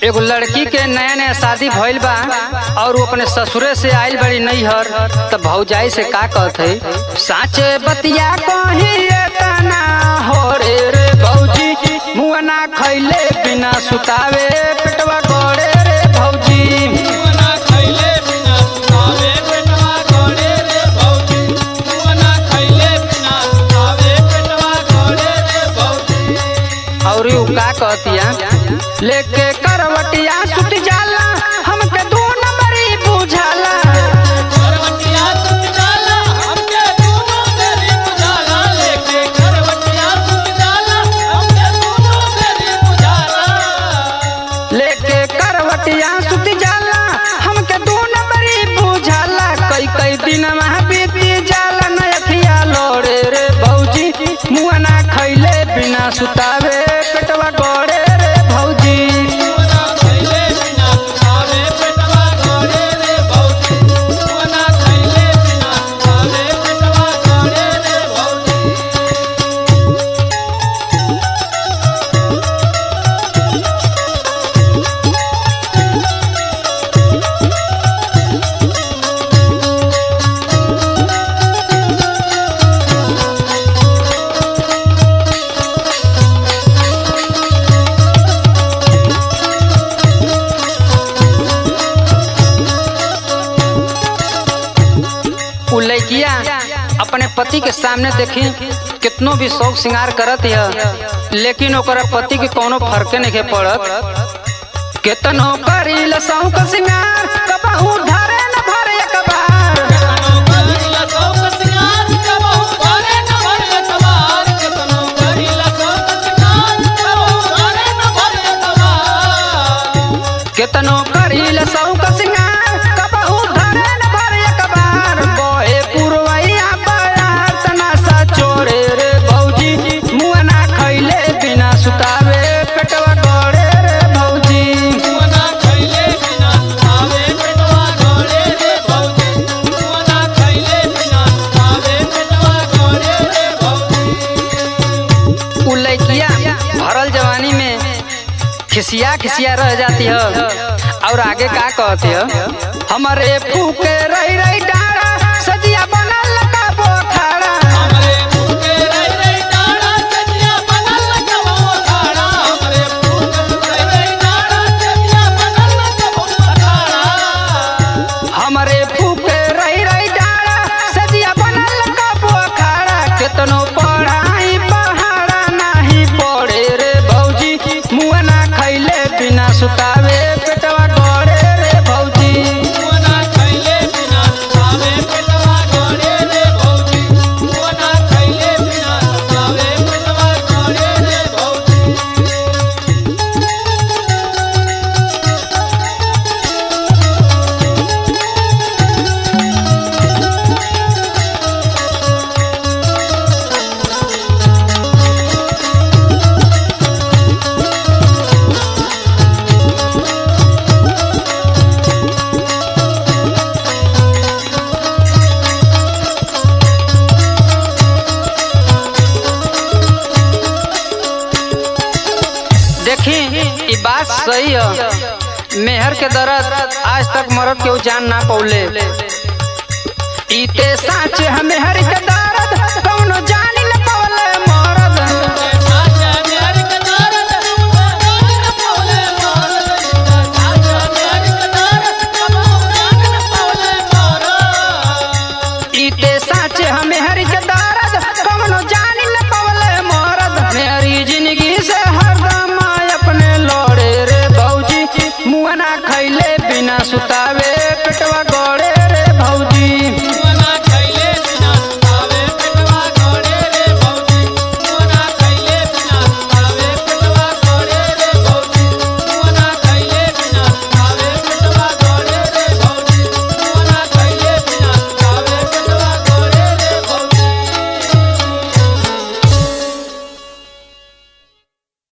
एगो लड़की के नया नया शादी भइल बा और वो अपने ससुरे से आइल बड़ी नैहर, तब भौजाई से का कहते साचे बतिया कहिए तना हो रे भौजी, मुँह ना खैले बिना सुतावे पेटवा गड़े रे भौजी। और यू का कहतिया लेके करवटिया सुत जाला हमके दो नंबरी बुझाला। करवटिया सुत जाला हमके दो नंबरी बुझाला, लेके करवटिया सुत जाला हमके दो नंबरी बुझाला। लेके करवटिया सुत जाला हमके दो नंबरी बुझाला। कई कई दिन में बीती जाला नयखिया लोड़े रे भौजी, मुँह ना खैले बिना सुतावे पेटवा गड़े रे भौजी। लड़किया अपने पति के सामने देखी कितनो भी शौक श्रृंगार करत है, लेकिन ओकरा पति के कोनो फर्के नहीं पड़त। कितनो करी शौक श्रृंगार कबहू धरे न भरे कबार। कितनो करी शौक श्रृंगार कबहू धरे न भरे कबार। बोए पुरवैया बयार तना सा चोरे रे भौजी, मुँह ना खैले बिना सुतावे पेटवा गड़े रे भौजी। मुँह ना खैले बिना सुतावे पेटवा गड़े रे भौजी, मुँह ना खैले बिना सुतावे पेटवा गड़े रे भौजी। उ लड़किया भरल जवानी में खिसिया खिसिया रह जाती है और आगे का कहती है हमारे फूके रही रही डारा सजिया बनल का बोखाड़ा। हमरे फूके रही रही डारा सजिया बनल का बोखाड़ा, हमरे फूके रही रही डारा सजिया बनल का बोखाड़ा। हमरे फूके रही रही डारा सजिया बनल का बोखाड़ा। कितनो पढ़ाई पहाड़ा नहीं पड़े रे भौजी, मुँह ना खैले बिना सुतावे पेटवा गड़े रे भौजी। मुँह ना खैले बिना सुतावे पेटवा गड़े रे भौजी, मुँह ना खैले बिना सुतावे पेटवा गड़े रे भौजी। देखी ये बात सही है, मेहर के दर्द आज तक मर्द के जान ना पौले। इते साच है मेहर के दर्द कौनो जान न पौले मर्द। इते साच है मेहर